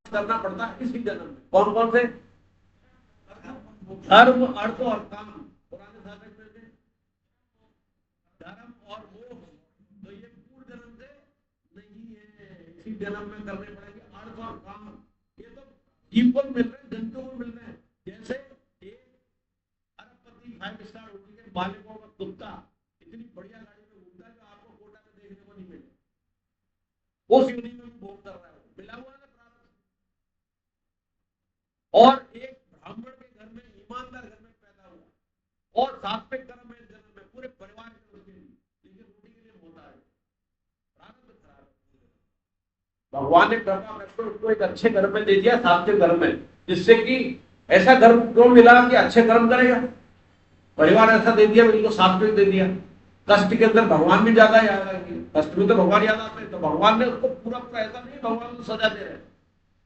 करना पड़ता है इसी जन्म में। कौन कौन से? धर्म, अर्थ और काम। पुराने शासक में थे धर्म और मोक्ष, तो ये पूर्व जन्म से नहीं है, इसी जन्म में करने पड़ेंगे अर्थ और काम। ये तो जीव को मिल रहे हैं, जंतुओं को मिल रहे हैं। जैसे एक अरबपति 5 स्टार होटल के मालिकों का कुत्ता इतनी बढ़िया गाड़ी में घूमता है जो आपको कोटा में देखने को नहीं मिले, उस यूनि में भोग कर रहा है, मिला हुआ है प्रारब्ध। और एक ब्राह्मण के घर में, ईमानदार घर में पैदा हुआ और सात्विक कर्म में जन्म में पूरे परिवार के उसके लिए, लेकिन रोटी के लिए होता है, प्रारब्ध खराब। भगवान ने कृपा करके उसको एक अच्छे घर में दे दिया, सात्विक घर में, जिससे कि ऐसा घर क्यों मिला कि अच्छे कर्म करेगा, परिवार ऐसा दे दिया, बिल्कुल सात्विक दे दिया। कष्ट के अंदर भगवान भी ज्यादा याद आएंगे, कष्ट में तो भगवान याद आते हैं, तो भगवान ने उसको पूरा पूरा ऐसा नहीं भगवान को सजा दे रहे,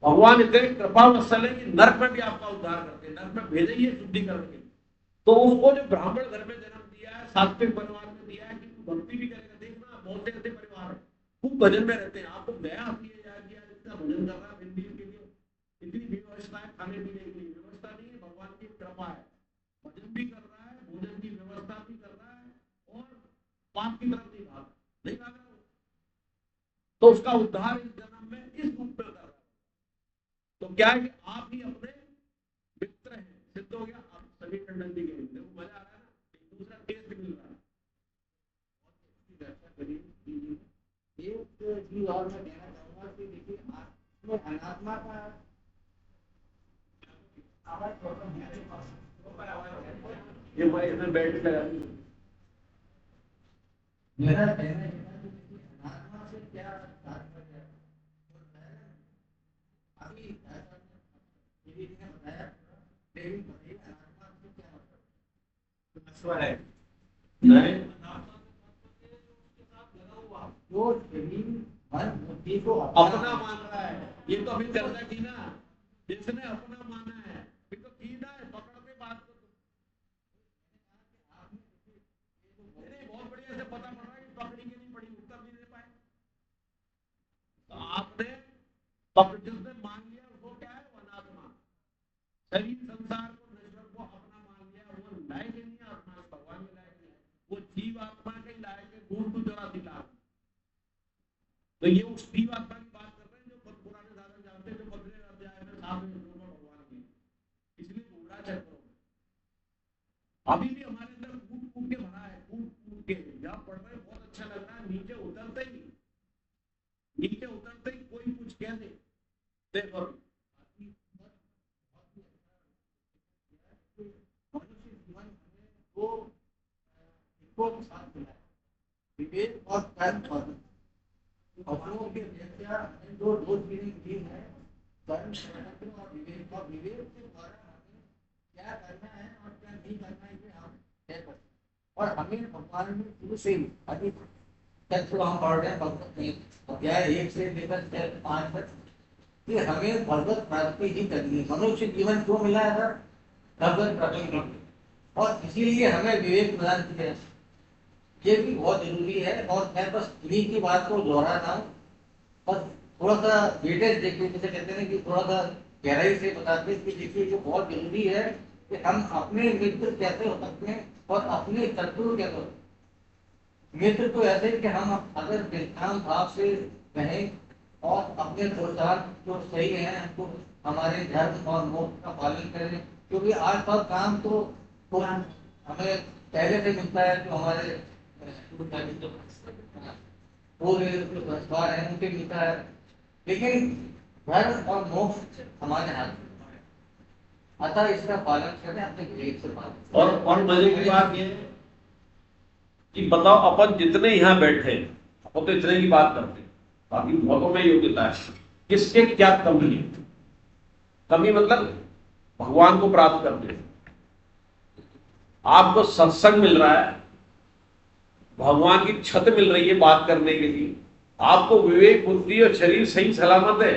भगवान इतने कृपावत्सल है कि नर्क में भी आपका उद्धार करते हैं, नर्क में भेजेंगे शुद्धिकरण के। तो उसको जो ब्राह्मण घर में जन्म दिया है, सात्विक परिवार में दिया है कि तू भक्ति भी करेगा। देखना बहुत से ऐसे परिवार है खूब भजन में रहते हैं, आपको दया आती है यार कि इतना भजन कर रहा है, दिन के लिए इतनी व्यवस्था है, खाने पीने के लिए व्यवस्था नहीं है, भगवान की कृपा है, भजन भी कर रहा है, भोजन की व्यवस्था भी कर रहा है और पाप की तरफ नहीं भाग रहा, तो उसका उद्धार इस जन्म में इस रूप में कर रहा है। तो क्या है कि आप ही अपने मित्र हैं, सिद्ध हो गया। आप सभी टंडन जी के मित्र, मजा आ रहा है ना, एक दूसरा टेस्ट मिल रहा है। एक चीज और मैं कहना चाहूंगा कि देखिए आत्मा अनात्मा का ये भाई इसमें बैठ लगा मेरा कहना है कि अनात्मा से क्या तात्पर्य है। अभी ये ने बताया लेकिन बताइए अनात्मा से क्या मतलब है नहीं, जो शरीर मन बुद्धि को अपना मान रहा है, ये तो अभी चर्चा की ना, जिसने अपना माना है फिर तो की ना है, पकड़ते बात को। बहुत बढ़िया से पता पड़ रहा है कि पकड़ी के नहीं पड़ी, उत्तर नहीं दे पाए। तो आपने जिसने मान लिया वो क्या है, वो अनात्मा, शरीर संसार को नश्वर को अपना मान लिया, वो लायक नहीं है, अपना भगवान के लायक नहीं है, वो जीव आत्मा के लायक है, 284 लाख। तो ये उस जीव आत्मा की बात कर रहे हैं जो पुराने साधन जानते हैं, जो 15 अध्याय में सामने भगवान की, इसलिए घूमरा चक्रों में अभी भी हमारे अंदर कूट कूट के भरा है, कूट कूट के जहाँ पढ़ रहे हैं बहुत अच्छा लग रहा है, नीचे उतरते ही कोई कुछ कह दे, देखो मनुष्य जीवन में वो इनको साथ मिला है विवेक और कर्म पर अपनों के व्याख्या जो रोज दी है कर्म और विवेक, और विवेक के द्वारा हमें क्या करना है और क्या नहीं करना है ये हम तय करते हैं। और हमें भगवान में शुरू से ही अभी तक हम पढ़ रहे हैं भगवत अध्याय 1 से लेकर 5 तक कि हमें भगवत प्राप्ति ही करनी है। मनुष्य जीवन क्यों मिला है सर? भगवत प्राप्ति, और इसीलिए हमें विवेक प्रदान किया है, ये भी बहुत जरूरी है। और मैं बस इन्हीं की बात को दोहरा रहा हूँ, बस थोड़ा सा डिटेल देखिए, जैसे कहते हैं कि थोड़ा सा गहराई से बताते हैं कि देखिए ये बहुत जरूरी है कि हम अपने मित्र कैसे हो सकते हैं और अपने शत्रु कैसे हो। मित्र तो ऐसे कि हम अगर विश्राम भाव से रहें और अपने पुरुषार्थ जो सही है हमको हमारे धर्म और मोक्ष का पालन करें, क्योंकि आजकल काम तो हमें पहले से मिलता है, जो हमारे पूरे संस्कार है उनके मिलता है, लेकिन धर्म और मोक्ष हमारे हाथ में, अतः इसका पालन करें, अपने विवेक से पालन। और मजे की बात ये है कि बताओ अपन जितने यहाँ बैठे अपन तो इतने की बात करते हैं, बाकी बहुतों में योग्यता है, किसके क्या कमी है? कमी मतलब भगवान को प्राप्त करते, आपको सत्संग मिल रहा है, भगवान की छत मिल रही है बात करने के लिए, आपको विवेक बुद्धि और शरीर सही सलामत है।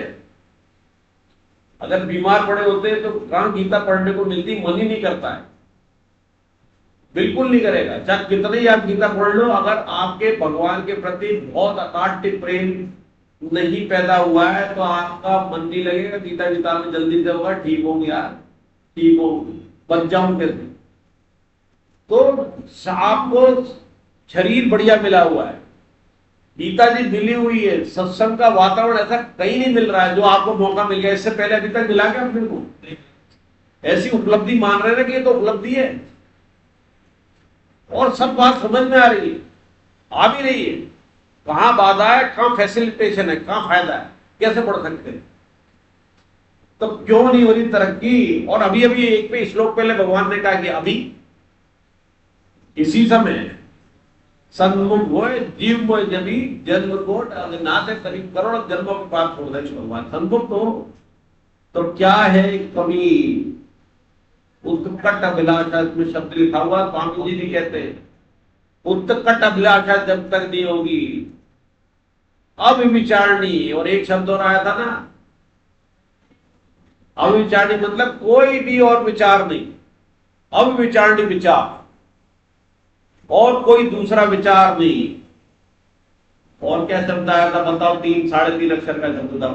अगर बीमार पड़े होते हैं तो कहां गीता पढ़ने को मिलती, मन ही नहीं करता है, बिल्कुल नहीं करेगा, चाहे कितने ही आप गीता पढ़ लो, अगर आपके भगवान के प्रति बहुत अकाट्य प्रेम नहीं पैदा हुआ है तो आपका मन नहीं लगेगा गीता गीता में जल्दी से होगा ठीक होंगे यार, ठीक होंगे, बच जाऊं कैसे। तो आपको शरीर बढ़िया मिला हुआ है, गीता जी मिली हुई है, सत्संग का वातावरण ऐसा कहीं नहीं मिल रहा है जो आपको मौका मिल गया। इससे पहले अभी तक मिला क्या अपने को? ऐसी उपलब्धि मान रहे ना कि ये तो उपलब्धि है, और सब बात समझ में आ रही है, आ भी रही है। कहां बाधा है, कहां फैसिलिटेशन है, कहां फायदा है, कैसे बढ़ सकते हैं, तो क्यों नहीं हो रही तरक्की। और अभी अभी एक पे श्लोक पहले भगवान ने कहा कि अभी इसी समय सन्मुख हो जीव मोह जबी जन्म कोट नाथ करीब करोड़ जन्मों के बाद छोड़ दे भगवान सन्मुख तो क्या है कमी। उत्कट अभिलाषा इसमें शब्द लिखा हुआ, स्वामी जी भी कहते हैं उत्कट अभिलाषा जब तक नहीं होगी अविचारणी। और एक शब्द और आया था ना, अविचारणी मतलब कोई भी और विचार नहीं, अविचारणी विचार और कोई दूसरा विचार नहीं। और क्या शब्द आया था बताओ, 3-3.5 अक्षर का शब्द था,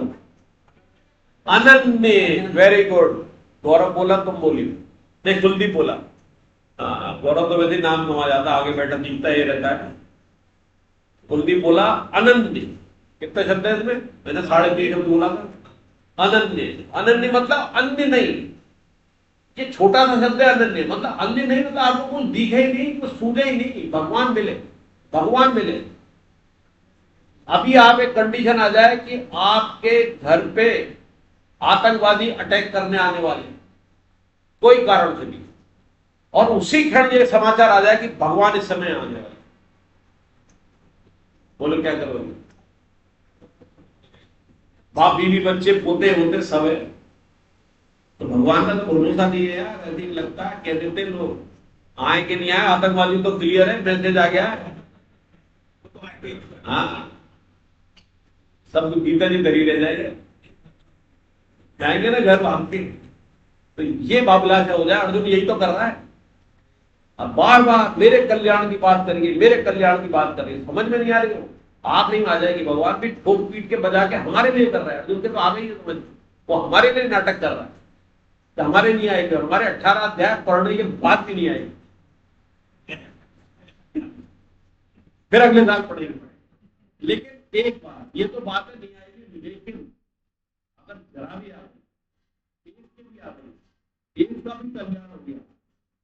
अनन्य। वेरी गुड, गौरव बोला तुम बोली नहीं, कुलदीप बोला। गौरव तो वैसे नाम कमा जाता, आगे बैठा दिखता ये रहता है। कुलदीप बोला अनन्य। कितने शब्द है इसमें? मैंने 3.5 शब्द बोला था। अनन्य, अनन्य मतलब अन्य नहीं, ये छोटा सा शब्द है अनन्य मतलब अन्य नहीं, मतलब आपको कुछ दिखे ही नहीं, कुछ सूझे ही नहीं, भगवान मिले, भगवान मिले। अभी आप एक कंडीशन आ जाए कि आपके घर पे आतंकवादी अटैक करने आने वाले कोई कारण से भी, और उसी क्षण ये समाचार आ जाए कि भगवान इस समय आने वाले, बोलो क्या करोगे? बाप बीवी बच्चे पोते होते सब है, तो भगवान का तो भरोसा नहीं है यार। ऐसे ही लगता है, कह देते लोग आए कि नहीं आए, आतंकवादी तो क्लियर है, मैसेज आ गया है। हाँ, सब गीता जी दरी ले जाएंगे, जाएंगे ना घर भाग के। तो ये बाबलाशा हो जाए, अर्जुन यही तो कर रहा है। अब बार बार मेरे कल्याण की बात करिए, मेरे कल्याण की बात करिए, समझ में नहीं आ रही हो, आप नहीं आ जाएगी। भगवान भी ठोक पीट के बजा के हमारे लिए कर रहा है, अर्जुन के तो आ गई है समझ, वो हमारे लिए नाटक कर रहा है, तो हमारे नहीं आएगी, हमारे 18 अध्याय पढ़ने के बाद भी नहीं आएगी, फिर अगले साल पढ़ेंगे। लेकिन एक बात, ये तो बात नहीं आएगी, लेकिन अगर जरा भी आ गई, एक की भी आ गई, एक का भी कल्याण हो गया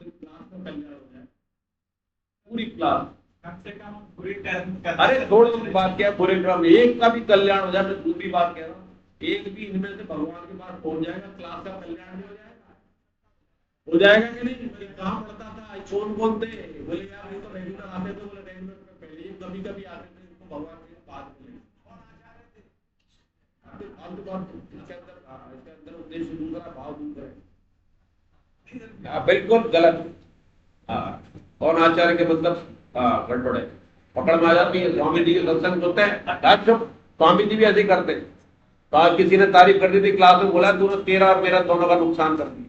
तो क्लास का कल्याण हो जाए, पूरी क्लास कम से कम पूरी टाइम। अरे थोड़ी बात क्या, पूरे क्रम एक का भी कल्याण हो जाए, मैं दूसरी बात कह रहा हूँ, एक भी इनमें से भगवान के पास पहुंच जाएगा, क्लास का कल्याण भी हो जाएगा कि नहीं? बोले कहाँ पढ़ता था, कौन थे? बोले यार ये तो रेगुलर आते थे, बोले रेगुलर पहले ही कभी कभी आते थे, इसको भगवान के पास मिले। इसके अंदर उद्देश्य दूसरा, भाव दूसरा है, बिल्कुल गलत। कौन आचार्य के मतलब गड़बड़ है, पकड़ में आ जाती है। स्वामी जी के सत्संग होते हैं, स्वामी जी भी ऐसे ही करते हैं। तो आज किसी ने तारीफ कर दी थी क्लास में, बोला तूने तेरा और मेरा दोनों का नुकसान कर दिया।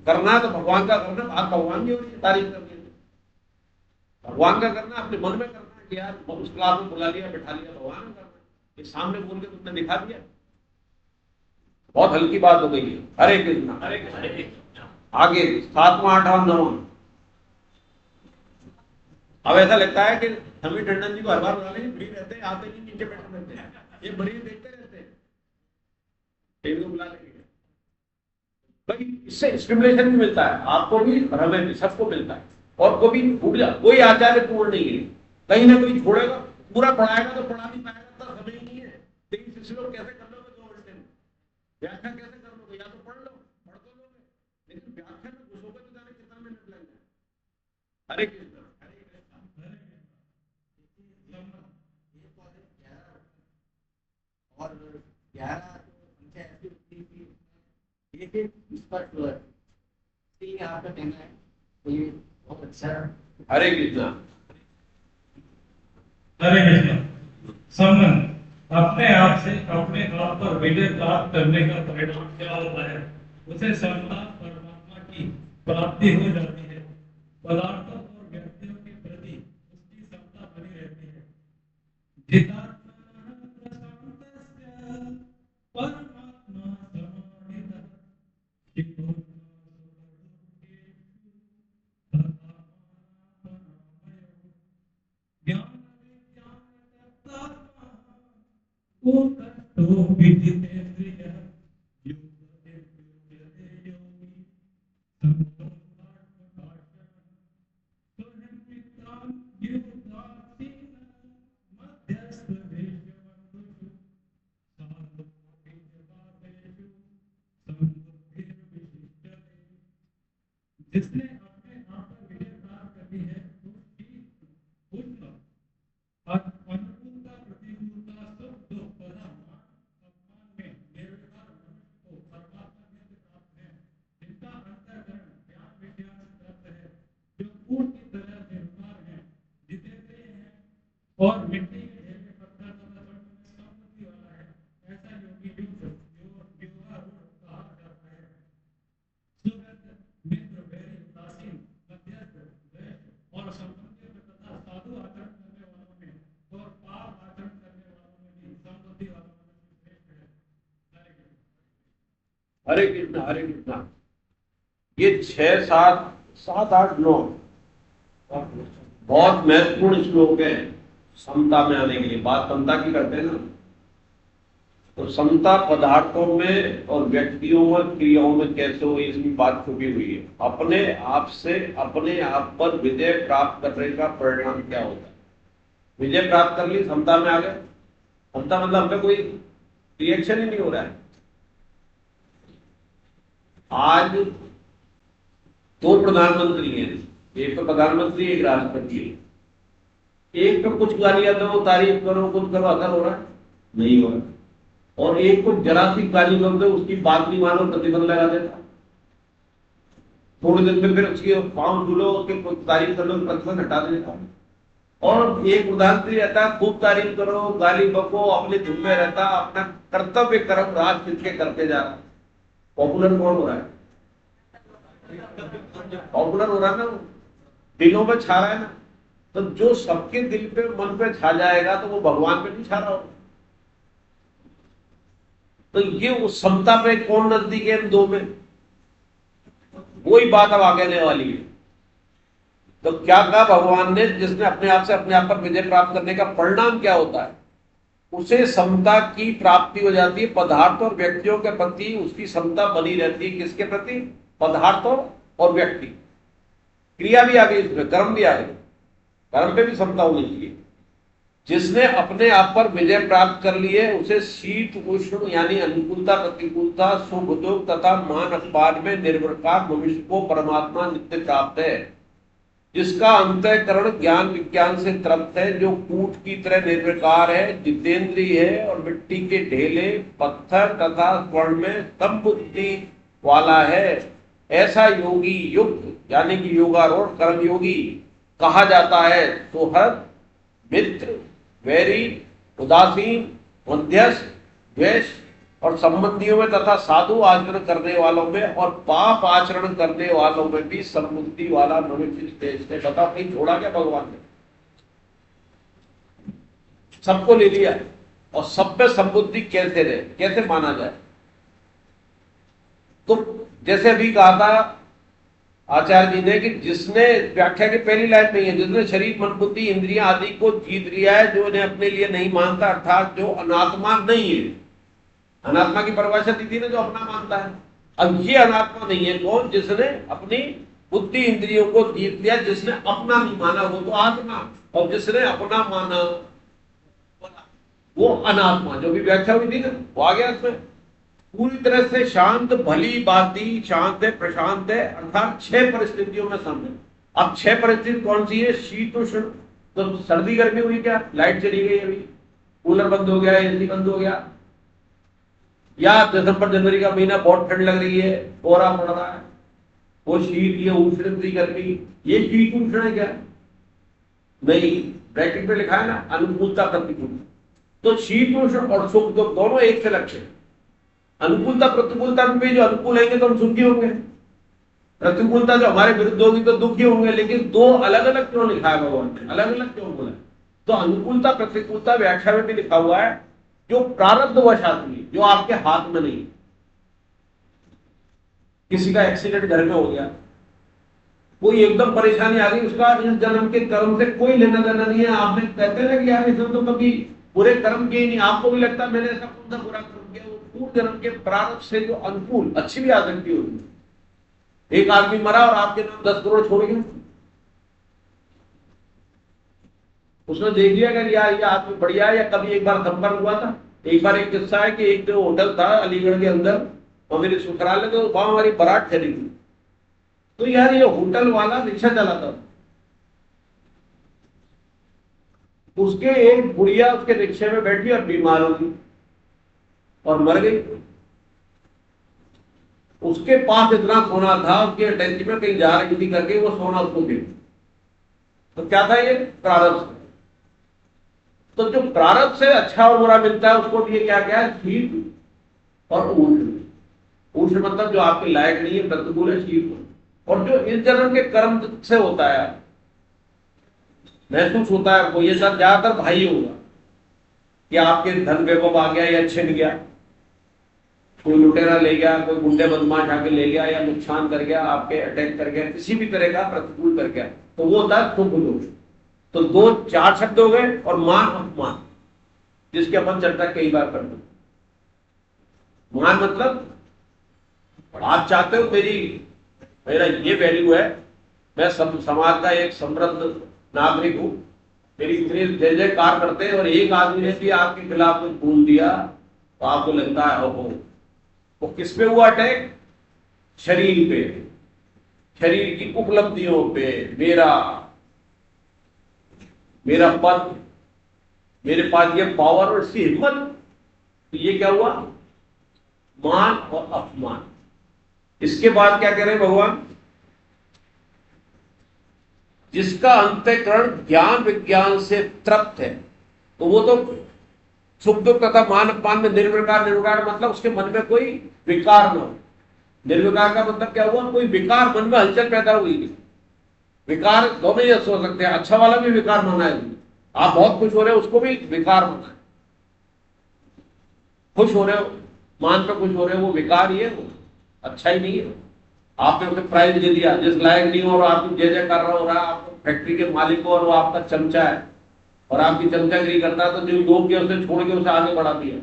करना तो भगवान का करना, बात भगवान की हो रही है, तारीफ करनी है भगवान का करना, अपने मन में करना है कि यार उस क्लास में बुला लिया, बैठा लिया, भगवान का करना, ये सामने बोल के तुमने दिखा दिया, बहुत हल्की बात हो गई है। हरे कृष्णा, हरे कृष्णा। आगे 7वां 8वां 9वां। अब ऐसा लगता है कि समीर टंडन जी को हर बार बुला लेंगे, फ्री रहते हैं, आते नहीं, नीचे बैठे रहते हैं, ये बड़ी देखते रहते हैं, इनको बुला लेंगे भाई। इससे स्टिमुलेशन भी मिलता है, आपको भी हमें भी, सबको मिलता है। और कभी भूल जा, कोई आचार्य पूर्ण नहीं है, कहीं ना कहीं छोड़ेगा, पूरा पढ़ाएगा तो पढ़ा नहीं पाएगा, तो समय ही नहीं है। लेकिन शिष्य लोग कैसे कर लोगे 2 घंटे में व्याख्या, कैसे कर लोगे? या तो पढ़ लो, पढ़ तो लोगे, लेकिन व्याख्या में घुसोगे तो जाने कितना मिनट लग जाए। हरे कृष्ण, हरे कृष्ण। और 11 संख्या ऐसी होती है कि एक स्पष्ट वर्ड, ठीक है, आपका कहना है तो ये बहुत अच्छा है। हरे कृष्णा, हरे कृष्णा। संबंध अपने आप से अपने आप पर विजय प्राप्त करने का परिणाम क्या होता है? उसे समता परमात्मा की प्राप्ति हो जाती है। पदार्थों और व्यक्तियों के प्रति उसकी समता बनी तो विदितेन्द्रिय जिसने अपने आप पर विजय प्राप्त कर ली है उसकी पूर्ण और अनुकूलता प्रतिकूलता सब दुख तथा मान अपमान में निर्विकार मनुष्य को परमात्मा से प्राप्त है, जिनका अंतःकरण ज्ञान विज्ञान से प्राप्त है, जो पूर्ण की तरह निर्विकार है, जितेंद्रिय है और मिट्टी के ढेर में पत्थर तथा समबुद्धि वाला है, ऐसा योगी योगारूढ़ कहा जाता है। सुहृद मित्र वैरी उदासीन मध्यस्थ द्वेष और संबंधी तथा साधु आचरण करने वालों में और पाप आचरण करने वालों में भी समबुद्धि वाला मनुष्य श्रेष्ठ है। हरे कृष्णा हरे कृष्णा। ये 6, 7, 7, 8, 9 बहुत महत्वपूर्ण श्लोक है समता में आने के लिए। बात समता की करते हैं ना, तो समता पदार्थों में और व्यक्तियों और क्रियाओं में कैसे हो, इसमें बात छुपी हुई है। अपने आप से अपने आप पर विजय प्राप्त करने का परिणाम क्या होता है? विजय प्राप्त कर ली, समता में आ गए। समता मतलब हमें कोई रिएक्शन ही नहीं हो रहा है। आज 2 प्रधानमंत्री हैं, एक तो प्रधानमंत्री एक राष्ट्रपति है। एक तो कुछ गालियां दो, तारीफ करो, कुछ करो, असर हो रहा है? नहीं हो रहा। और एक को जरा सी गाली कर दो, उसकी बात नहीं मानो, प्रतिबंध लगा देता। थोड़ी देर में फिर उसकी पांव धुलो, उसके तारीफ कर लो, प्रतिबंध हटा देता। और एक प्रधानमंत्री रहता है, खूब तारीफ करो, गाली बको, अपने धुन में रहता, अपना कर्तव्य कर्म राष्ट्र के करते जा रहा। पॉपुलर कौन हो रहा है? पॉपुलर हो रहा है ना, दिलों में छा रहा है ना। तो जो सबके दिल पे मन पे छा जाएगा तो वो भगवान पे नहीं छा रहा होगा। तो ये उस समता पे कौन नजदीक है इन दो में, वही बात अब आगे आने वाली है। तो क्या कहा भगवान ने? जिसने अपने आप से अपने आप पर विजय प्राप्त करने का परिणाम क्या होता है? उसे समता की प्राप्ति हो जाती है। पदार्थ और व्यक्तियों के प्रति उसकी समता बनी रहती है। किसके प्रति? पदार्थों और व्यक्ति। क्रिया भी आ गई इसमें, कर्म भी आ गई, कर्म पे भी समता होनी चाहिए। जिसने अपने आप पर विजय प्राप्त कर ली है उसे शीत उष्ण यानी अनुकूलता प्रतिकूलता सुख दुख तथा मान अपमान में निर्विकार मनुष्य को परमात्मा नित्य प्राप्त है, जिसका अंतःकरण ज्ञान विज्ञान से तृप्त है, जो कूट की तरह निर्विकार है, जितेंद्रिय है और मिट्टी के ढेले पत्थर तथा स्वर्ण में समबुद्धि वाला है। ऐसा योगी युक्त यानी कि योगारूढ़ कर्मयोगी कहा जाता है। सुहृद मित्र वैरी उदासीन मध्यस्थ द्वेष और संबंधियों में तथा साधु आचरण करने वालों में और पाप आचरण करने वालों में भी समबुद्धि वाला मनुष्य श्रेष्ठ है। बता कहीं छोड़ा क्या भगवान ने? सबको ले लिया और सब पे समबुद्धि कैसे रहे, कैसे माना जाए? तो जैसे अभी कहा था आचार्य जी ने कि जिसने, व्याख्या की पहली लाइन नहीं है, जिसने शरीर मन बुद्धि इंद्रियां आदि को जीत लिया है, जो इन्हें अपने लिए नहीं मानता, अर्थात जो अनात्मा नहीं है। अनात्मा की परिभाषा दी थी ना, जो अपना मानता है। अब ये अनात्मा नहीं है। कौन? जिसने अपनी बुद्धि इंद्रियों को जीत लिया, जिसने अपना नहीं माना वो तो आत्मा, और जिसने अपना माना वो अनात्मा। जो भी व्याख्या हुई थी ना वो आ गया इसमें। पूरी तरह से शांत, भली बाती, शांत है, प्रशांत है, अर्थात 6 परिस्थितियों में सम है। अब 6 परिस्थिति कौन सी है? शीत उष्ण, तो सर्दी गर्मी हुई क्या? लाइट चली गई, अभी कूलर बंद हो गया, एसी बंद हो गया, या दिसंबर जनवरी का महीना बहुत ठंड लग रही है, कोहरा पड़ रहा है, वो शीत, ये उष्ण गर्मी, ये शीत उष्ण है क्या? नहीं, ब्रैकेट पे लिखा है ना अनुकूलता प्रतिकूलता। तो शीत उष्ण और सुख दुख दोनों एक से लक्ष्य है। अनुकूलता प्रतिकूलता में भी जो अनुकूल है तो हम सुखी होंगे, प्रतिकूलता जो हमारे विरुद्ध होगी तो दुखी होंगे। लेकिन दो अलग अलग क्यों लिखा है भगवान ने? अलग अलग क्यों बोला? तो अनुकूलता प्रतिकूलता व्याख्या में भी लिखा हुआ है जो प्रारब्धवशात हुई, जो आपके हाथ में नहीं। किसी का एक्सीडेंट घर में हो गया, कोई एकदम परेशानी आ गई, उसका इस जन्म के कर्म से कोई लेना देना नहीं है। आपने कहते ना कि यार इसने तो कभी पूरे कर्म के ही नहीं, आपको भी लगता है मैंने ऐसा कौन सा बुरा कर्म किया, वो पूर्व जन्म के प्रारब्ध से जो अनुकूल अच्छी भी आ सकती होगी। एक आदमी मरा और आपके नाम 10 करोड़ छोड़ गया, उसने देख लिया कि यार ये आदमी बढ़िया है, या कभी एक बार संपर्क हुआ था। एक बार एक किस्सा है कि एक जो होटल था अलीगढ़ के अंदर, और मेरे ससुराल तो वहां हमारी बारात ठहरी थी। तो यार ये होटल वाला रिक्शा चलाता था, उसके एक बुढ़िया उसके रिक्शे में बैठी और बीमार हो गई और मर गई। उसके पास इतना सोना था, उसके अटैची में कहीं जा रही थी करके वो सोना उसको गिर। तो क्या था ये? प्रारब्ध। तो जो प्रारब्ध से अच्छा और बुरा मिलता है उसको दिए क्या क्या है? शीत और उष्ण। उष्ण मतलब जो आपके लायक नहीं है, प्रतिकूल है, शीत। और जो इस जन्म के कर्म से होता है, महसूस होता है आपको, ये सब ज्यादातर भाई होगा कि आपके धन वैभव आ गया या छिन गया, कोई लुटेरा ले गया, कोई गुंडे बदमाश आके ले गया या नुकसान कर गया, आपके अटैक कर गया, किसी भी तरह का प्रतिकूल कर गया, तो वो होता है शुभ दोष। तो 2-4 शब्द हो गए। और मान अपमान, जिसकी अपन चर्चा कई बार करते हैं। मान मतलब आप चाहते हो मेरा ये वैल्यू है, मैं समाज का एक समृद्ध नागरिक हूं, मेरी इतनी जय जयकार करते हैं, और एक आदमी ने भी आपके खिलाफ कुछ बोल दिया तो आपको लगता है ओहो। वो किस पे हुआ अटैक? शरीर पे, शरीर की उपलब्धियों पे, मेरा पद, मेरे पास ये पावर और इसकी हिम्मत। तो ये क्या हुआ? मान और अपमान। इसके बाद क्या कह रहे हैं भगवान? जिसका अंतःकरण ज्ञान विज्ञान से तृप्त है, तो वो तो सुख दुख तथा मान अपमान में निर्विकार। निर्विकार मतलब उसके मन में कोई विकार न हो। निर्विकार का मतलब क्या हुआ? कोई विकार मन में हलचल पैदा हुई नहीं। विकार दोनों ही हो सकते हैं, अच्छा वाला भी विकार माना है। आप बहुत खुश हो रहे हो, उसको भी विकार माना है। खुश हो रहे हो, मान पे खुश हो रहे हो, वो विकार ही है, वो अच्छा ही नहीं है। आपने उसे प्राइज दे दिया जिस लायक नहीं हो, और आप जय जय कर रहा हो रहा, आप फैक्ट्री के मालिक हो और वो आपका चमचा है और आपकी चमचागिरी करता है, तो जो लोग के उसे छोड़ के उसे आगे बढ़ा दिया,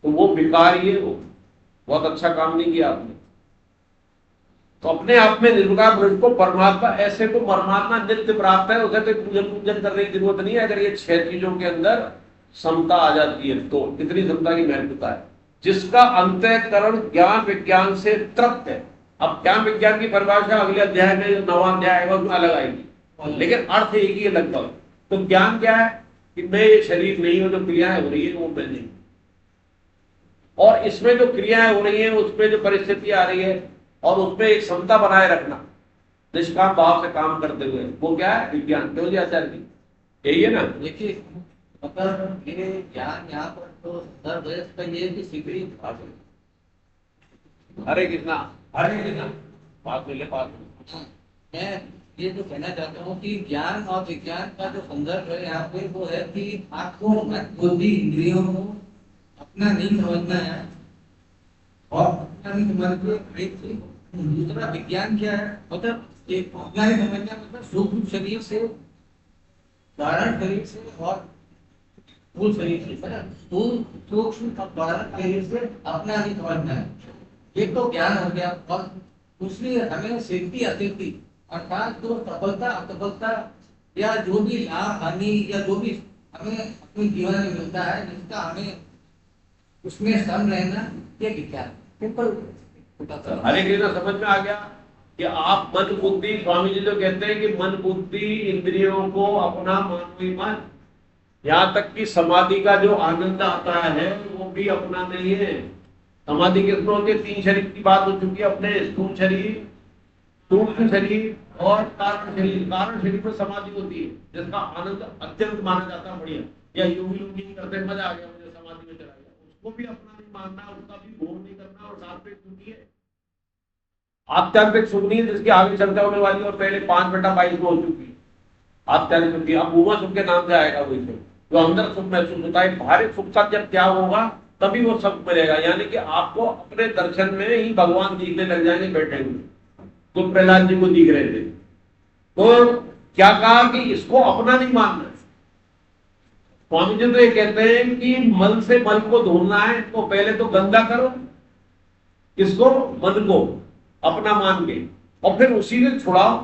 तो वो बेकार ही है, वो बहुत अच्छा काम नहीं किया आपने। तो अपने आप में निर्विकार पुरुष को परमात्मा, ऐसे को परमात्मा नित्य प्राप्त है, उसे तो पूजन पूजन करने की जरूरत नहीं है। अगर ये 6 चीजों के अंदर समता आ जाती है तो इतनी समता की महत्वता है। जिसका अंतःकरण ज्ञान विज्ञान से तृप्त है। अब ज्ञान विज्ञान की परिभाषा अगले अध्याय में, 9वां अध्याय है, उसमें अलग आएगी, लेकिन अर्थ एक ही है लगभग। तो ज्ञान क्या है? कि मैं ये शरीर नहीं हूं, जो क्रियाएं हो रही है वो मैं नहीं, और इसमें जो क्रियाएं हो रही है उसमें जो परिस्थिति आ रही है, और उसमें एक समता बनाए रखना निष्काम भाव से काम करते हुए, वो क्या है? विज्ञान। क्यों जी आचार्य जी, यही है ना? देखिए, अगर ये ज्ञान यहाँ पर तो सर्वयस का ये कि सिकड़ी भाग है। हरे कृष्णा, हरे कृष्णा। बात मिले बात। मैं ये जो कहना चाहता हूँ कि ज्ञान और विज्ञान का जो संदर्भ है यहाँ पे, वो है कि आपको मन बुद्धि इंद्रियों को अपना नहीं समझना है, और अपना नहीं समझ के एक से दूसरा विज्ञान क्या है, मतलब एक अपना ही समझना, मतलब सूक्ष्म शरीर से, कारण शरीर से और स्थूल शरीर से, मतलब स्थूल सूक्ष्म कारण शरीर से अपना ही समझना है। ये तो ज्ञान हो गया। और दूसरी हमें सिद्धि असिद्धि, अर्थात जो सफलता असफलता या जो भी लाभ हानि या जो भी हमें अपने जीवन में मिलता है, जिसका हमें उसमें सम रहना, ये विज्ञान सिंपल। हरे कृष्णा, समझ में आ गया कि आप मन बुद्धि, स्वामी जी जो कहते हैं कि मन बुद्धि इंद्रियों को अपना मानवी मन, यहाँ तक कि समाधि का जो आनंद आता है वो भी अपना नहीं है। समाधि किस तरह के 3 शरीर की बात हो चुकी है अपने, स्थूल शरीर, सूक्ष्म शरीर और कारण शरीर। कारण शरीर में समाधि होती है, जिसका आनंद अत्यंत माना जाता है, बढ़िया। या योगी लोग नहीं करते, मजा आ गया मुझे, समाधि में चला गया, उसको भी अपना नहीं मानना, उसका भी भोग नहीं करना। और सात्विक सुनिए, आध्यात्मिक सुख नहीं है, जिसकी आगे चर्चा होने वाली और पहले 5/22 में हो चुकी है। आध्यात्मिक सुख, अब भूमा सुख के नाम से आएगा वो सुख, जो अंदर सुख महसूस होता है। बाहरी सुख का जब त्याग होगा तभी वो सब मिलेगा, यानी कि आपको अपने दर्शन में ही भगवान दिखने लग जाएंगे बैठे हुए। तो प्रहलाद जी को दिख रहे थे, तो क्या कहा कि इसको अपना नहीं मानना, स्वामी जी तो ये कहते हैं कि मल से मल को धोना है तो पहले तो गंदा करो, किसको? मन को अपना मान के, और फिर उसी से छुड़ाओ,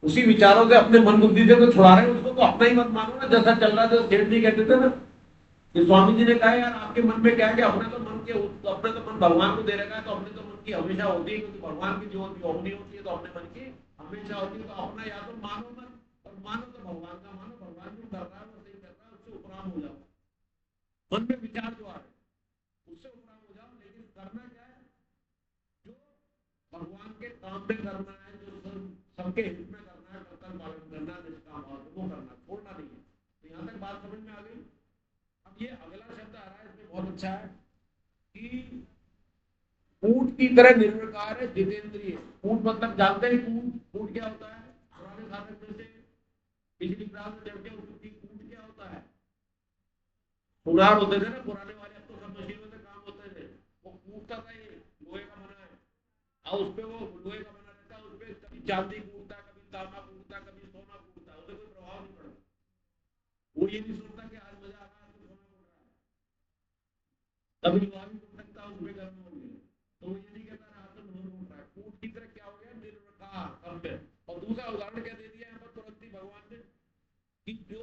उसी विचारों से अपने मन बुद्धि से तो छुड़ा रहे हो उसको, तो अपना ही मत मानो ना। जैसा चल रहा था सेठ जी कहते थे ना कि स्वामी जी ने कहा यार आपके मन में क्या है कि अपने तो मन भगवान को दे रखा है, तो अपने तो मन की हमेशा होती है, क्योंकि भगवान की जो होती है तो अपने मन की हमेशा होती है। तो अपना या तो मानो मत, और मानो तो भगवान का मानो, भगवान जो कर रहा है वो सही कर रहा है, उससे उपराम हो जाओ। मन में विचार जो आ रहे हैं उससे उपराम हो जाओ, लेकिन करना क्या है? जो भगवान के काम में करना है, जो सबके हित में करना है, कर्तव्य पालन करना है, निष्काम भाव से वो करना, छोड़ना नहीं है। तो यहाँ तक बात समझ में आ गई। अब ये अगला शब्द आ रहा है, इसमें बहुत अच्छा है कि ऊंट की तरह निर्विकार है, जितेंद्रिय। ऊंट मतलब जानते हैं ऊंट क्या होता है? पुराने साधक में से पिछली क्लास में जब क्या ऊंट क्या होता है? सुनार होते थे ना पुराने वाले, अब तो सब मशीनों से काम होते थे। वो कूदता था, ये लोहे का बना है, और उसपे वो लोहे का बना रहता है, उसपे कभी चांदी कूदता, कभी तांबा कूदता, कभी सोना कूदता, उसे कोई प्रभाव नहीं पड़ता। वो ये नहीं सोचता कि आज मजा आ रहा है, तो सोना कूद रहा है। कभी लोहा भी कूद सकता है, उसमें गर्म हो गया, तो वो ये नहीं कहता रहा तो लोहा कूद रहा है। ऊंट की तरह क्या हो गया? निर्विकार सब में। और दूसरा उदाहरण क्या दे दिया यहाँ पर तुरंत ही भगवान ने कि जो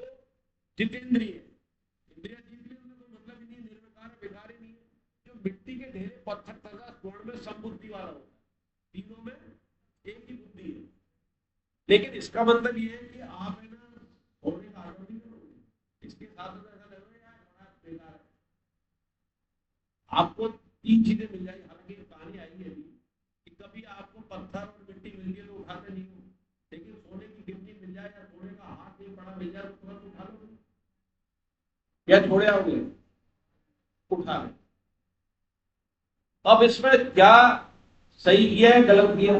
जितेंद्रिय, इंद्रिया जीत ली उन्हें, कोई मतलब ही नहीं, निर्विकार है, बेकार ही नहीं है। जो मिट्टी के ढेरे पत्थर तथा स्वर्ण में समबुद्धि वाला होता है, तीनों में एक ही बुद्धि है। लेकिन इसका मतलब ये है कि आप है ना होने का आग्रह नहीं करोगे, इसके साथ ऐसा लगेगा यार बड़ा बेकार है। आपको तीन चीजें मिल जाएगी, हालांकि कहानी आई है अभी कि कभी आपको पत्थर और मिट्टी मिल गई तो उठाते नहीं हो, लेकिन सोने की गिरनी मिल जाए या सोने का हाथ नहीं पड़ा मिल जाए तो तुरंत उठा लो, या छोड़े आओगे? उठा ले। अब इसमें क्या सही किया है गलत किया?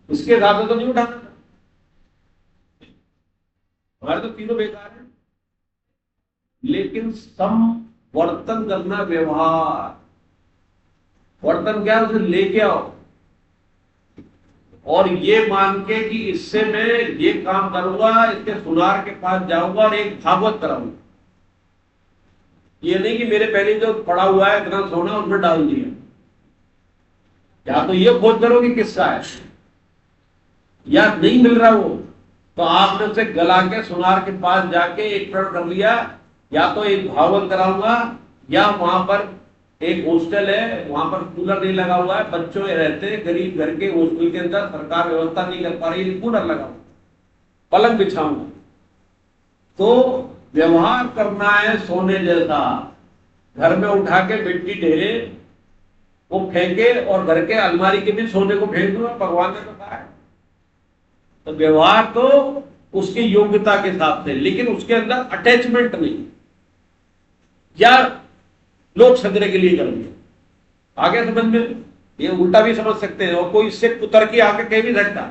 इसके हिसाब से तो नहीं उठाना था, हमारे तो तीनों बेकार है। लेकिन वर्तन करना, व्यवहार, वर्तन क्या है? उसे लेके आओ और ये मान के कि इससे मैं ये काम करूंगा, इसके सुनार के पास जाऊंगा और एक भागवत कराऊंगा। ये नहीं कि मेरे पहले जो पड़ा हुआ है इतना सोना उसमें डाल दिया। या तो ये खोज करो कि किसका है, या नहीं मिल रहा वो तो आपने उसे गला के सुनार के पास जाके एक प्रण कर लिया, या तो एक भागवत कराऊंगा, या वहां पर एक हॉस्टल है, वहां पर कूलर नहीं लगा हुआ है, बच्चों रहते हैं गरीब घर के हॉस्टल के अंदर, सरकार व्यवस्था नहीं कर पा रही, कूलर लगाऊंगा, पलंग बिछाऊंगा। तो व्यवहार करना है सोने जैसा, घर में उठा के मिट्टी ढेरे वो फेंके और घर के अलमारी के भी सोने को फेंक दो, भगवान ने तो कहा है। तो व्यवहार तो उसकी योग्यता के हिसाब से, लेकिन उसके अंदर अटैचमेंट नहीं, या लोक संग्रह के लिए कर दिया। आगे समझ में? ये उल्टा भी समझ सकते हैं, और कोई इससे पुत्र की आके कह भी सकता,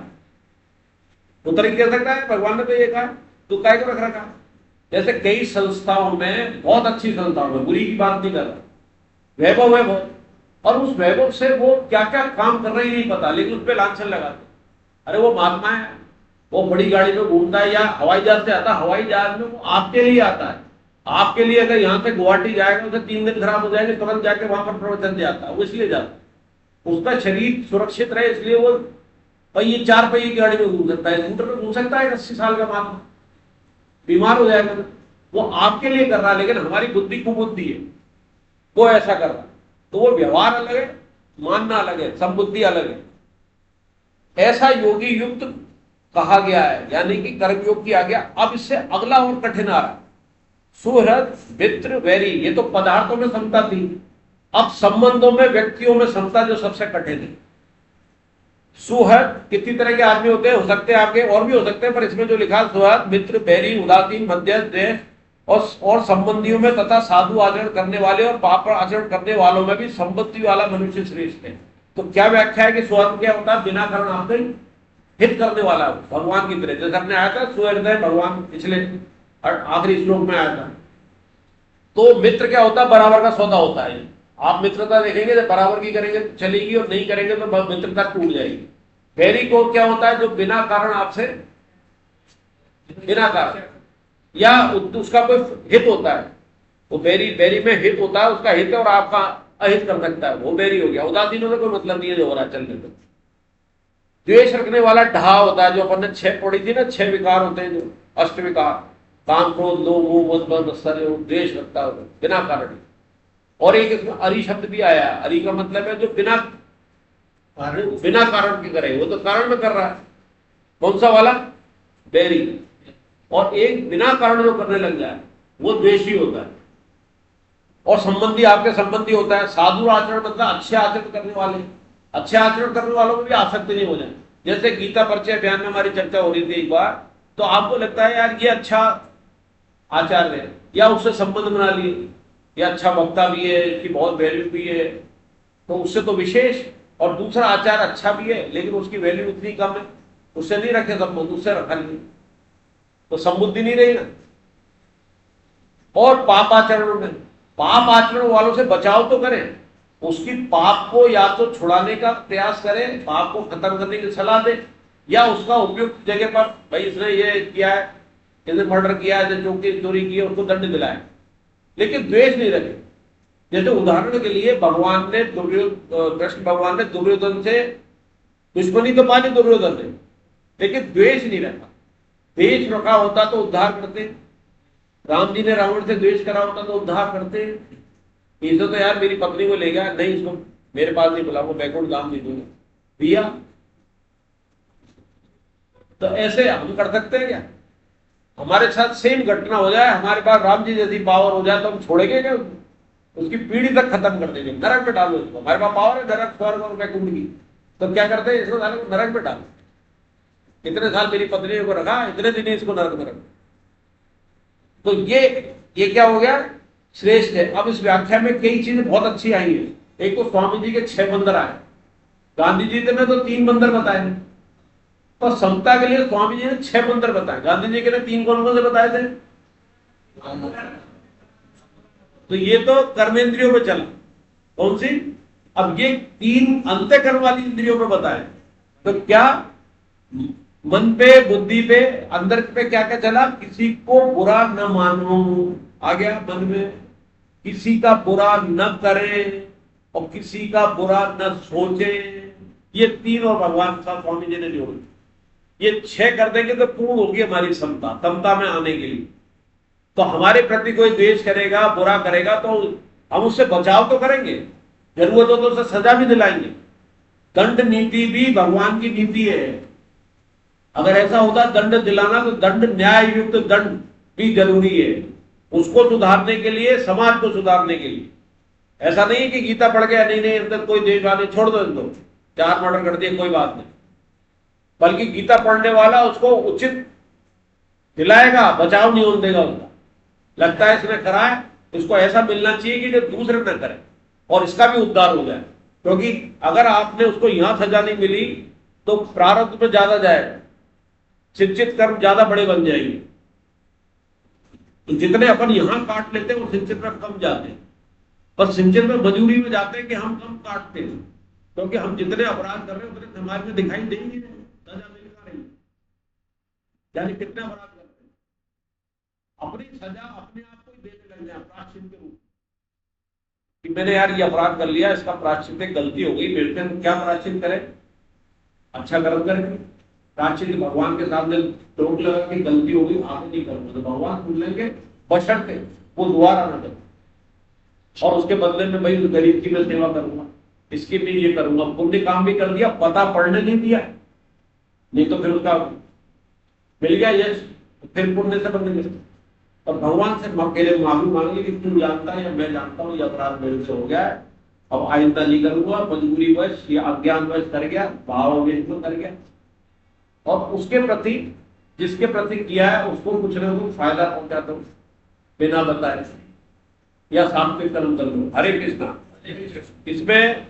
पुत्र की कह सकता है भगवान ने तो ये कहा, तो काय को रख रखा। जैसे कई संस्थाओं में, बहुत अच्छी संस्थाओं में, बुरी की बात नहीं कर रहा, वैभव है बहुत, और उस वैभव से वो क्या क्या काम कर रहे हैं नहीं पता, लेकिन उस पर लांछन लगाते। अरे वो महात्मा है, वो बड़ी गाड़ी में घूमता है, या हवाई जहाज से आता है, हवाई जहाज में वो आपके लिए आता है। आपके लिए अगर यहाँ से गुवाहाटी जाएगा, उसे 3 दिन खराब हो जाएंगे, तुरंत जाके वहां पर प्रवचन दे आता है, वो इसलिए जाता है उसका शरीर सुरक्षित रहे, इसलिए वो पहिए 4 पहिए की गाड़ी में घूम सकता है, स्कूटर में घूम सकता है। 80 साल का महात्मा बीमार हो जाएगा, वो आपके लिए कर रहा है, लेकिन हमारी बुद्धि कुबुद्धि है, वो ऐसा कर रहा है। तो वो व्यवहार अलग है, मानना अलग है, संबुद्धि अलग है। ऐसा योगी युक्त कहा गया है, यानी कि कर्मयोग किया गया। अब इससे अगला और कठिन आ रहा है, सुहृद मित्र वैरी। ये तो पदार्थों में समता थी, अब संबंधों में, व्यक्तियों में समता जो सबसे कठिन है। सुहृद कितनी तरह के आदमी होते हैं, हो सकते हैं आपके और भी हो सकते हैं, पर इसमें जो लिखा सुहृद मित्र वैरी उदासीन मध्यस्थ देश और संबंधियों में तथा साधु आचरण करने वाले और पाप आचरण करने वालों में भी संपत्ति वाला मनुष्य श्रेष्ठ है। तो क्या व्याख्या है कि सुहृद क्या होता है? बिना कारण आपके हित करने वाला, भगवान की तरह। जैसे हमने आया था सुहृदय भगवान पिछले आखिरी श्लोक में आया था। तो मित्र क्या होता है? बराबर का सौदा होता है। आप मित्रता देखेंगे जब बराबर की करेंगे तो चलेगी, और नहीं करेंगे तो मित्रता टूट जाएगी। वैरी को क्या होता है? जो बिना कारण आपसे, बिना कारण, या उसका कोई हित होता है, वो बेरी में हित होता है, उसका हित है और आपका अहित कर सकता है, वो बेरी हो गया। उदासीनों से कोई मतलब नहीं है जो हो रहा है चलने में। द्वेष रखने वाला ढहा होता है, जो अपन ने 6 पढ़ी थी ना, 6 विकार होते हैं, जो अष्ट विकार, काम क्रोध लोभ मोह मद मद मत्सर, द्वेष रखता है बिना कारण। और एक इसमें अरि शब्द भी आया, अरि का मतलब है जो बिना कारण के करे, वो तो कारण में कर रहा है। कौन सा वाला? बैरी। और एक बिना कारण जो करने लग जाए वो द्वेषी होता है। और संबंधी आपके संबंधी होता है। साधु आचरण मतलब अच्छे आचरण करने वाले, अच्छे आचरण करने वालों में भी आसक्ति नहीं हो जाए। जैसे गीता परिचय अभियान में हमारी चर्चा हो रही थी एक बार, तो आपको लगता है यार ये अच्छा आचार्य है, या उससे संबंध बना लिए, ये अच्छा वक्ता भी है, इसकी बहुत वैल्यू भी है, तो उससे तो विशेष। और दूसरा आचार अच्छा भी है लेकिन उसकी वैल्यू उतनी कम है, उससे नहीं रखे संबंध, उससे रखा नहीं, तो संबुद्धि नहीं रही ना। और पाप आचरण में, पाप आचरण वालों से बचाव तो करें, उसकी पाप को या तो छुड़ाने का प्रयास करें, पाप को खत्म करने की सलाह दे, या उसका उपयुक्त जगह पर, भाई इसने ये किया है, इसने मर्डर किया है, चोरी की है, उसको दंड दिलाए, लेकिन द्वेष नहीं रखे। जैसे उदाहरण के लिए भगवान ने कृष्ण भगवान ने दुर्योधन से दुश्मनी तो पाली दुर्योधन ने, लेकिन द्वेष नहीं रखा। द्वेष रखा होता तो उद्धार करते। राम जी ने रावण से द्वेष करा होता तो उद्धार करते। इसे तो यार मेरी पत्नी को ले गया, नहीं इसको मेरे पास नहीं बुलाऊंगा, बैकुंठ धाम नहीं दूंगा भैया। तो ऐसे हम कर सकते हैं क्या? हमारे साथ सेम घटना हो जाए, हमारे पास राम जी जैसी पावर हो जाए तो हम छोड़ेंगे क्या? उसकी पीढ़ी तक खत्म कर देंगे, नरक में डालो इसको। हमारे पास पावर है नरक स्वर्ग और बैकुंठ की, तो क्या करते हैं? इसको नरक में डालो। इतने साल मेरी पत्नी को रखा, इतने दिन इसको नरक में रखा। तो ये क्या हो गया? श्रेष्ठ है। अब इस व्याख्या में कई चीजें बहुत अच्छी आई है। एक तो स्वामी जी के 6 बंदर आए, गांधी जी ने तो 3 बंदर बताए, पर समता के लिए स्वामी जी ने 6 बंदर बताए। गांधी जी के ने 3 कौन कौन से बताए थे? तो ये तो कर्मेंद्रियों पे चला, कौन सी? अब ये 3 अंतःकरण वाली इंद्रियों पे बताए, तो क्या मन पे, बुद्धि पे, अंदर पे क्या क्या चला? किसी को बुरा न मानो, आ गया मन में, किसी का बुरा न करें और किसी का बुरा न सोचे। ये 3 और भगवान साहब स्वामी जी ने जोड़, ये 6 कर देंगे तो पूर्ण होगी हमारी समता में आने के लिए। तो हमारे प्रति कोई द्वेष करेगा, बुरा करेगा, तो हम उससे बचाव तो करेंगे, जरूरत हो तो उसे सजा भी दिलाएंगे। दंड नीति भी भगवान की नीति है। अगर ऐसा होता दंड दिलाना, तो दंड न्याय युक्त दंड भी जरूरी है, उसको सुधारने के लिए, समाज को सुधारने के लिए। ऐसा नहीं कि गीता पढ़ गया, नहीं अंदर कोई देशवादी, छोड़ दो इनको, 4 मर्डर कर दिए कोई बात नहीं, बल्कि गीता पढ़ने वाला उसको उचित दिलाएगा, बचाव नहीं होने देगा उसका। लगता है इसने करा है, इसको ऐसा मिलना चाहिए कि जो दूसरे न करे और इसका भी उद्धार हो जाए। क्योंकि अगर आपने उसको यहां सजा नहीं मिली तो प्रारब्ध में ज्यादा जाएगा, सिंचित कर्म ज्यादा बड़े बन जाएंगे। तो जितने अपन यहां काट लेते हैं वो सिंचित में कम जाते हैं, पर सिंचित में मजूरी में जाते हैं कि हम कम काटते हैं, क्योंकि हम जितने अपराध कर रहे हैं उतने समाज में दिखाई दे ही नहीं रहे, सजा मिलता नहीं। यानी कितने अपराध करते हैं, अपनी सजा अपने आप को ही देने लग जाए प्रायश्चित के रूप कि मैंने यार ये अपराध कर लिया, इसका प्रायश्चित, गलती हो गई मेरे से, क्या प्रायश्चित करें? अच्छा कर्म करें। प्रायश्चित भगवान के सामने टोक लगा कि गलती हो गई, आगे नहीं करूंगा, तो भगवान सुन लेंगे, बशर्ते वो दोबारा न करे। और उसके बदले में भाई गरीब की मैं सेवा करूंगा, इसके लिए ये करूंगा, पुण्य काम भी कर दिया, पता पढ़ने नहीं दिया, नहीं तो फिर उसका मिल गया यश, फिर पुण्य से बनेंगे। और भगवान से मेरे माफी मांगी कि तू जानता है या मैं जानता हूँ ये अपराध मेरे से हो गया है, अब आइंदा नहीं करूंगा, मजबूरी वश या अज्ञान वश कर गया, भाव में कर गया। और उसके प्रति, जिसके प्रति किया है, उसको कुछ न कुछ फायदा पहुंचाता हूं बिना बताए, या सात्विक कर्म कर दो। हरे कृष्णा। इसमें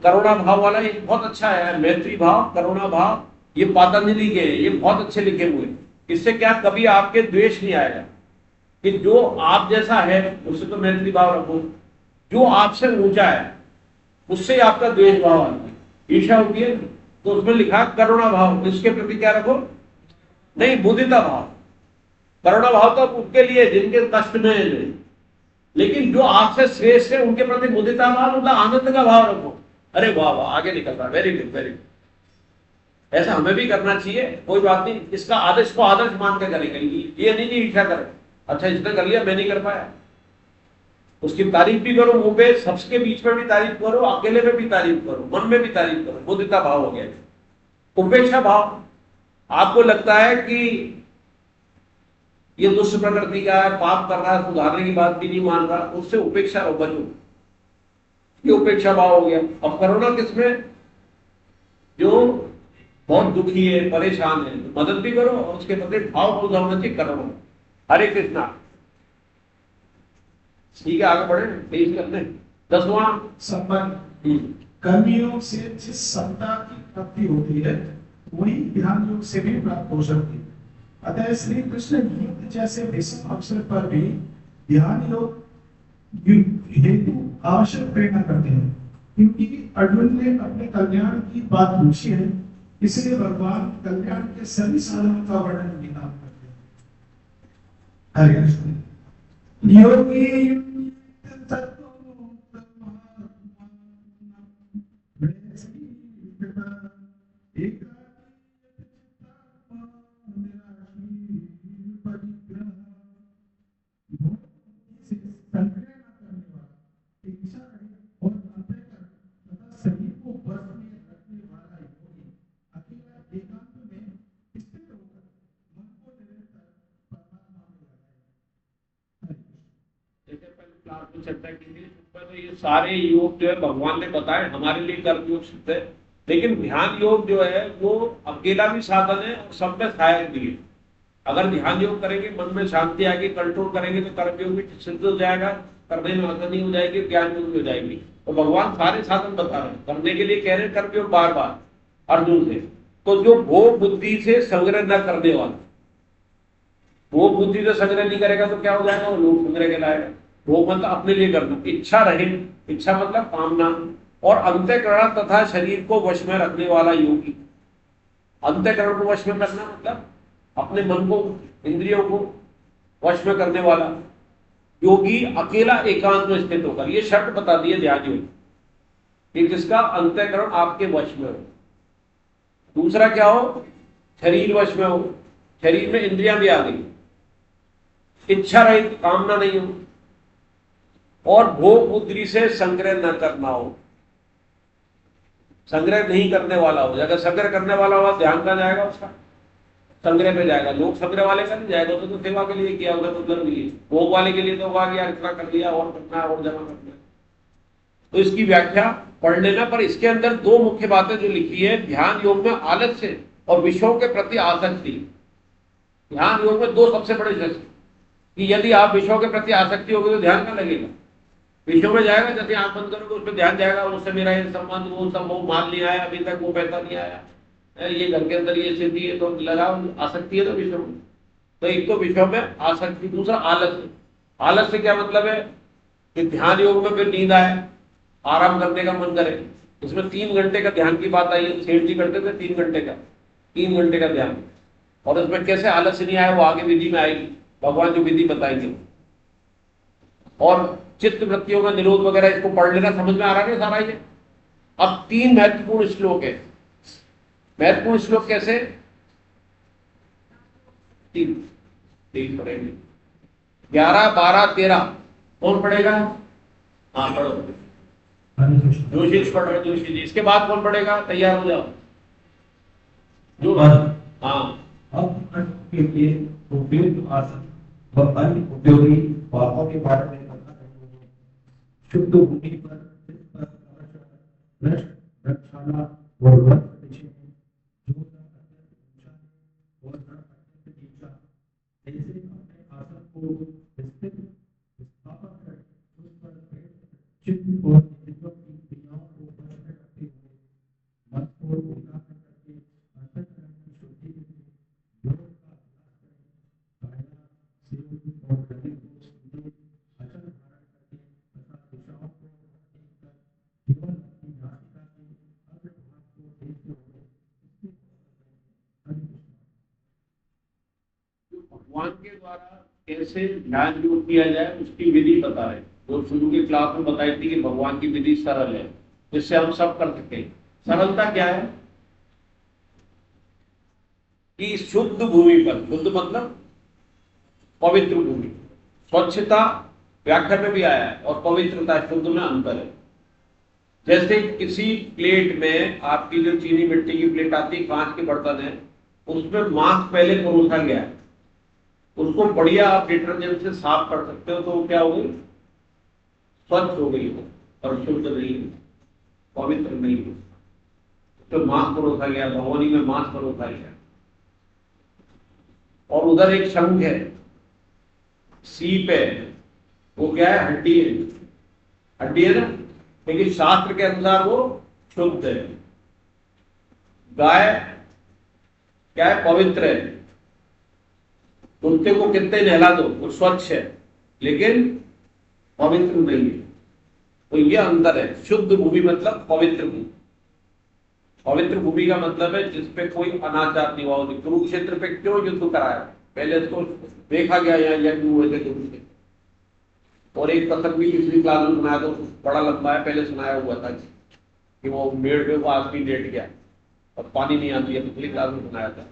करुणा भाव वाला एक बहुत अच्छा है, मैत्री भाव, करुणा भाव, ये पतंजलि के, ये बहुत अच्छे लिखे हुए। इससे क्या कभी आपके द्वेष नहीं आएगा कि जो आप जैसा है उससे तो मैत्री भाव रखो, जो आपसे ऊंचा है उससे आपका द्वेष भाव आता है, ईर्ष्या होती है, तो उसमें लिखा करुणा भाव, इसके प्रति क्या रखो? नहीं, मुदिता भाव। करुणा भाव तो उनके लिए जिनके कष्ट में है, लेकिन जो आपसे श्रेष्ठ है उनके प्रति मुदिता भाव मतलब आनंद का भाव रखो। अरे वाह वाह, आगे निकल रहा, वेरी गुड वेरी गुड। ऐसा हमें भी करना चाहिए, कोई बात नहीं, इसका आदर्श को आदर्श मान के करेंगे, ये नहीं ईर्ष्या करें, अच्छा इसने कर लिया मैं नहीं कर पाया, उसकी तारीफ भी करो, मुंह पे सबके बीच में भी तारीफ करो, अकेले में भी तारीफ करो, मन में भी तारीफ करो, मुदिता भाव हो गया। उपेक्षा भाव, आपको लगता है कि ये दुष्ट प्रकृति का है, पाप कर रहा है, सुधारने की बात भी नहीं मान रहा, उससे उपेक्षा बचो, ये उपेक्षा भाव हो गया। अब करुणा किसमें, जो बहुत दुखी है, परेशान है, तो मदद भी करो और उसके प्रति भाव पूरा होना चाहिए, करुणा। हरे कृष्णा। ठीक है, आगे बढ़े, तेईस करते हैं। 10वां संबंध कर्मयोग से जिस समता की प्राप्ति होती है वही ध्यान योग से भी प्राप्त हो सकती है। अतः श्री कृष्ण युद्ध जैसे विषम अवसर पर भी ध्यान योग हेतु आवश्यक प्रेरणा करते हैं, क्योंकि अर्जुन ने अपने कल्याण की बात पूछी है, इसलिए भगवान कल्याण के सभी साधनों का वर्णन विधान करते हैं। हरे कृष्ण। योगी चर्चा की थी, तो ये सारे योग जो है भगवान ने बताए हमारे लिए कर्म योग सिद्ध है, लेकिन ध्यान योग जो है वो अकेला भी साधन है और सब में सहायक भी है। अगर ध्यान योग करेंगे, मन में शांति आएगी, कंट्रोल करेंगे तो कर्म योग भी सिद्ध हो जाएगा, करने में आसानी हो जाएगी, ज्ञान योग भी हो जाएगी। तो भगवान सारे साधन बता रहे हैं, करने के लिए कह रहे हैं कर्म योग बार बार अर्जुन से। तो जो भोग बुद्धि से संग्रह न करने वाला, भोग बुद्धि से संग्रह नहीं करेगा तो क्या हो जाएगा, वो लोग संग्रह कहलाएगा। वो मतलब अपने लिए करना, इच्छा रहे, इच्छा मतलब कामना, और अंतःकरण तथा शरीर को वश में रखने वाला योगी। अंतःकरण को वश में करना मतलब अपने मन को, इंद्रियों को वश में करने वाला योगी अकेला एकांत में स्थित होकर, ये शर्त बता दी है ध्यान योगी कि जिसका अंतःकरण आपके वश में हो। दूसरा क्या हो, शरीर वश में हो, शरीर में इंद्रियां भी आ गई, इच्छा रहित, कामना नहीं हो, और भोग बुद्धि से संग्रह न करना हो, संग्रह नहीं करने वाला हो। अगर संग्रह करने वाला होगा ध्यान का जाएगा, उसका संग्रह पे जाएगा, लोग संग्रह वाले का नहीं जाएगा, तो सेवा के लिए किया होगा, तो मतलब नहीं है। भोग वाले के लिए तो होगा कि यार इतना कर लिया और करना है और जमा करना है। तो इसकी व्याख्या पढ़ लेना। पर इसके अंदर दो मुख्य बातें जो लिखी है, ध्यान योग में आलस्य और विषयों के प्रति आसक्ति। ध्यान योग में दो सबसे बड़े शस्त्र, कि यदि आप विषयों के प्रति आसक्ति होगी तो ध्यान का लगेगा, विषयों में जाएगा, जैसे आंख बंद करोगे उसमें ध्यान जाएगा, उससे मेरा ये संबंध, वो सब, वो माल नहीं आया अभी तक, वो पैसा नहीं आया, ये घर के अंदर ये स्थिति है, तो लगाओ, आसक्ति है तो विषयों में। तो एक तो विषयों में आसक्ति, दूसरा आलस्य। आलस्य क्या मतलब है कि ध्यान योग में फिर नींद आए, आराम करने का मन करे। इसमें 3 घंटे का ध्यान की बात आई है, सेठ जी करते थे 3 घंटे का, 3 घंटे का ध्यान। और इसमें कैसे आलस्य नहीं आए वो आगे विधि में आएगी, भगवान जो विधि बताएंगे। और चित्त वृत्तियों का निरोध वगैरह, इसको पढ़ लेना, समझ में आ रहा है सारा ये। अब 3 महत्वपूर्ण श्लोक है। महत्वपूर्ण श्लोक कैसे, 3 पढ़ेंगे, 11, 12, 13। कौन पढ़ेगा? हाँ पढ़ो, जोशी जी पढ़ रहे, जोशी जी। इसके बाद कौन पढ़ेगा? तैयार हो जाओ जो। हाँ, अब के लिए उपयुक्त आसन व अन्य उपयोगी बातों के बारे में शुद्ध भूमि पर रक्षाला और जो और ऐसे अपने आसन को स्थित स्थापित कर उस पर चित्त और इंद्रियों की क्रियाओं को वश में रखते हुए मन को एकाग्र करके अंतःकरण की शुद्धि के लिए योग का अभ्यास करें। काया सिर और हृदय को सीधे अचल धारण करके तथा दिशाओं को केवल अपनी नासिका के अग्रभाग को देखते हुए इसके भगवान के द्वारा कैसे ध्यान योग किया जाए उसकी विधि बता रहे। वो शुरू के क्लास में बताई थी कि भगवान की विधि सरल है, जिससे हम सब कर सकते हैं। सरलता क्या है कि शुद्ध भूमि पर, शुद्ध मतलब पवित्र भूमि, स्वच्छता व्याख्या में भी आया है और पवित्रता शुद्ध में अंतर है। जैसे किसी प्लेट में आपकी जो चीनी मिट्टी की प्लेट आती है, कांच के बर्तन है, उसमें मांस पहले परोसा गया है, उसको बढ़िया आप डिटर्जेंट से साफ कर सकते हो, तो वो क्या हो गई, स्वच्छ हो गई हो, और शुद्ध नहीं, पवित्र नहीं है। तो मांस परोसा गया, भगवानी में मांस परोसा गया। और उधर एक शंख है, सीप है, वो क्या है, हड्डी है, हड्डी है ना, लेकिन शास्त्र के अनुसार वो शुद्ध है। गाय क्या है, पवित्र है। कुत्ते को कितने नहला दो वो स्वच्छ है, लेकिन पवित्र नहीं है। तो ये अंतर है। शुद्ध भूमि मतलब पवित्र भूमि। पवित्र भूमि का मतलब है जिसपे कोई अनाचार नहीं हुआ। कुरुक्षेत्र पे क्यों युद्ध कराया, पहले तो देखा गया यहाँ यज्ञ हुए थे कुरुक्षेत्र। और एक प्रसंग भी पिछली क्लास में सुनाया, तो बड़ा लंबा है, पहले सुनाया हुआ था कि वो मेड़ पे वो आदमी लेट गया और पानी नहीं आती है, पिछली क्लास में सुनाया था।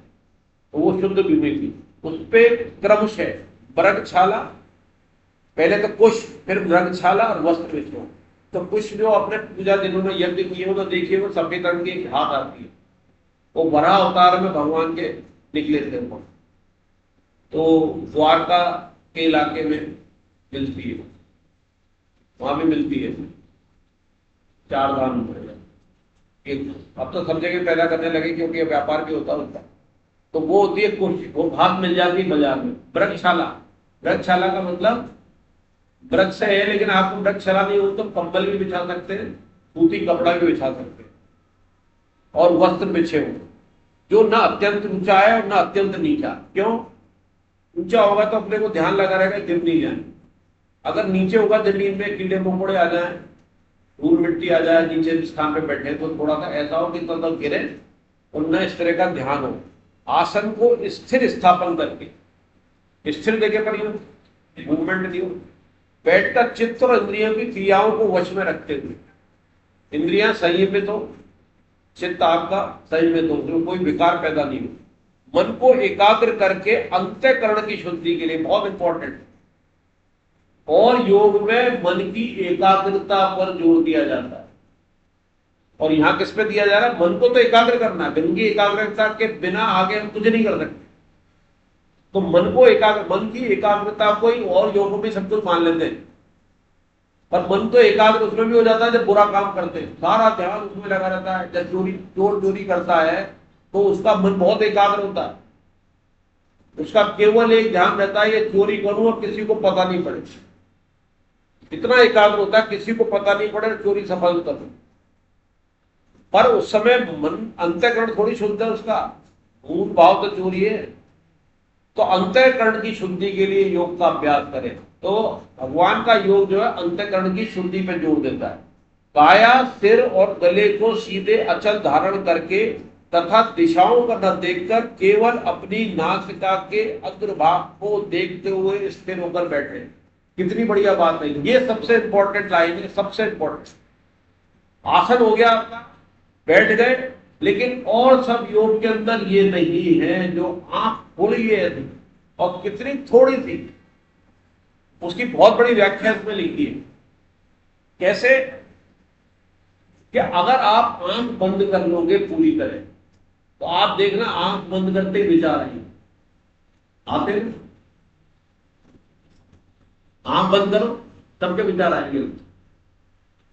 तो वो शुद्ध भूमि थी। उस पे क्रमश है, मृगशाला, पहले तो कुश, फिर मृगशाला और वस्त्र विष्णु। तो कुश जो अपने पूजा दिनों में यज्ञ किए हो, तो देखिए वो सफेद रंग की एक हाथ आती है, वो वराह अवतार में भगवान के निकले थे वो। तो द्वारका के इलाके में मिलती है, वहां भी मिलती है, 4 धाम में। अब तो सब जगह पैदा करने लगे क्योंकि व्यापार भी होता है। तो वो होती है कुश, वो भात मिल जाती है बाजार में। वृक्षशाला, वृक्षशाला का मतलब वृक्ष है, लेकिन आपको वृक्षशाला नहीं हो तो कंबल भी बिछा सकते हैं, सूती कपड़ा भी बिछा सकते हैं, और वस्त्र बिछे हो, जो ना अत्यंत ऊंचा है और ना अत्यंत नीचा। क्यों? ऊंचा होगा तो अपने को ध्यान लगा रहेगा गिर नहीं जाए। अगर नीचे होगा जमीन में कीड़े मकोड़े आ जाए, धूल मिट्टी आ जाए, नीचे स्थान पे बैठे, तो थोड़ा सा ऐसा हो कि तो गिरे, और न इस तरह का ध्यान हो। आसन को स्थिर स्थापन करके, स्थिर जगह पर ही मूवमेंट नहीं हो, बैठकर चित्त और इंद्रियों की क्रियाओं को वश में रखते हुए, इंद्रियां संयमित हो, चित्त आपका संयमित हो, जो कोई विकार पैदा नहीं हो। मन को एकाग्र करके अंतःकरण की शुद्धि के लिए, बहुत इंपॉर्टेंट। और योग में मन की एकाग्रता पर जोर दिया जाता है। और यहां किस पे दिया जा रहा है? मन को तो एकाग्र करना है, मन की एकाग्रता के बिना आगे हम कुछ नहीं कर सकते। तो मन को एकाग्र, मन की एकाग्रता को ही और योग में सब कुछ मान लेते हैं, पर मन तो एकाग्र उसमें भी हो जाता है जब बुरा काम करते हैं, सारा ध्यान उसमें लगा रहता है। जब चोर चोरी करता है तो उसका मन बहुत एकाग्र होता है, उसका केवल एक ध्यान रहता है, ये चोरी करूं और किसी को पता नहीं पड़े। इतना एकाग्र होता है, किसी को पता नहीं पड़े, चोरी सफल करूं। पर उस समय मन, अंतःकरण थोड़ी शुद्ध है उसका, भूत भाव तो चोरी है। तो अंतःकरण की शुद्धि के लिए योग का अभ्यास करें। तो भगवान का योग जो है अंतःकरण की शुद्धि पे जोर देता है। काया, सिर और गले को सीधे अचल धारण करके तथा दिशाओं का न देखकर केवल अपनी नासिका के अग्रभाग को देखते हुए स्थिर होकर बैठे। कितनी बढ़िया बात है, ये सबसे इंपॉर्टेंट लाइन है, सबसे इंपॉर्टेंट। आसन हो गया आपका, बैठ गए, लेकिन और सब योग के अंदर ये नहीं है। जो आंख खुली है और कितनी थोड़ी सी, उसकी बहुत बड़ी व्याख्या इसमें लिखी है। कैसे कि अगर आप आंख बंद कर लोगे पूरी तरह, तो आप देखना आंख बंद करते ही विचार आएंगे, आते हैं। आंख बंद करो तब के विचार आएंगे,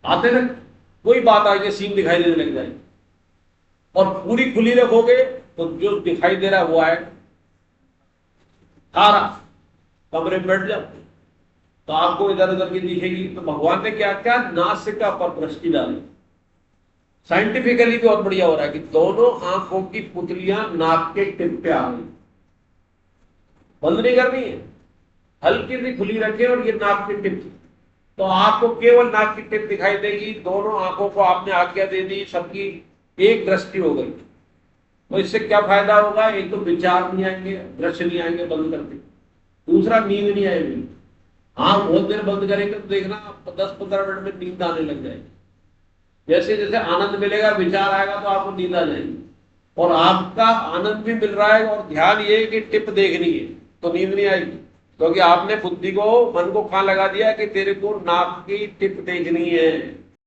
आते ना, कोई बात आएगी, सीन दिखाई देने लग जाएगी। और पूरी खुली रखोगे तो जो दिखाई दे रहा है वो आएगा। सारा कमरे में बैठ जाओ तो आपको इधर उधर की दिखेगी। तो भगवान ने क्या क्या, नासिका पर दृष्टि डाली। साइंटिफिकली भी बहुत बढ़िया हो रहा है कि दोनों आंखों की पुतलियां नाक के टिप पे आ गई। बंद नहीं करनी है, हल्की सी खुली रखें और ये नाक की टिप, तो आपको केवल नाक की टिप दिखाई देगी। दोनों आंखों को आपने आज्ञा दे दी, सबकी एक दृष्टि हो गई। तो इससे क्या फायदा होगा? एक तो विचार नहीं आएंगे, दृश्य नहीं आएंगे बंद करके, दूसरा नींद नहीं आएगी। हाँ, बहुत देर बंद करेंगे तो देखना 10-15 मिनट में नींद आने लग जाएगी। जैसे जैसे आनंद मिलेगा, विचार आएगा तो आपको नींद आ जाएगी, और आपका आनंद भी मिल रहा है और ध्यान ये है कि टिप देखनी है, तो नींद नहीं आएगी, क्योंकि आपने बुद्धि को, मन को कहाँ लगा दिया कि तेरे को नाक की टिप देखनी है।